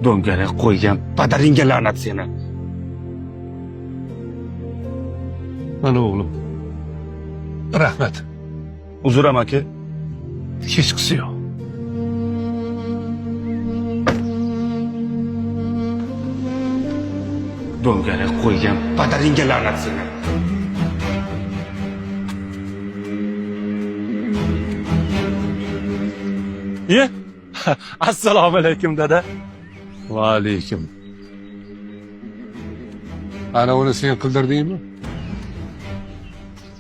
Do'ngalak qo'ygan padaringga la'nat seni. Mana o'g'lim. Rahmat. Uzuram aka. Hech qisi yo'q. Do'ngalak qo'ygan padaringga la'nat seni. Ye? Assalomu alaykum dada. Va alaykum. Ana uni sen qildirdingmi?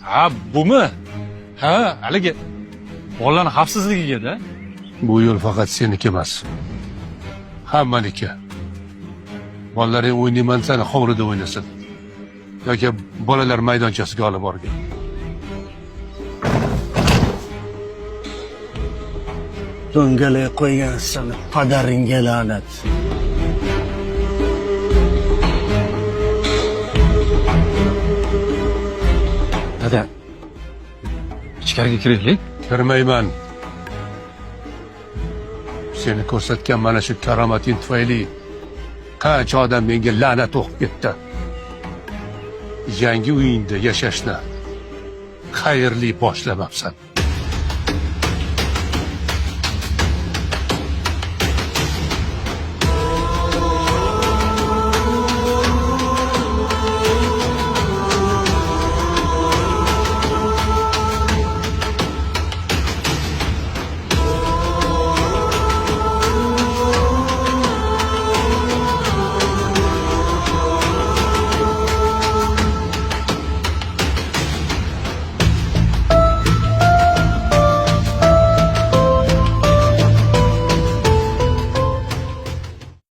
Ha, bumi? Ha, haligi bolalarning xavfsizligiga-da. Bu yo'l faqat seniki emas. Hammaniki. Bolalaring o'ynayman sani hovlida o'ynasin. Yoki bolalar maydonchasiga olib borgin. Do'ngalak qo'ygan seni padaringga la'nat. Dada, ichkariga kiraylik. Kirmayman. Seni ko'rsatgan mana shu karomating tufayli qancha odam menga la'nat o'qib ketdi. Yangi uyingda yashashni xayrli boshlamabsan.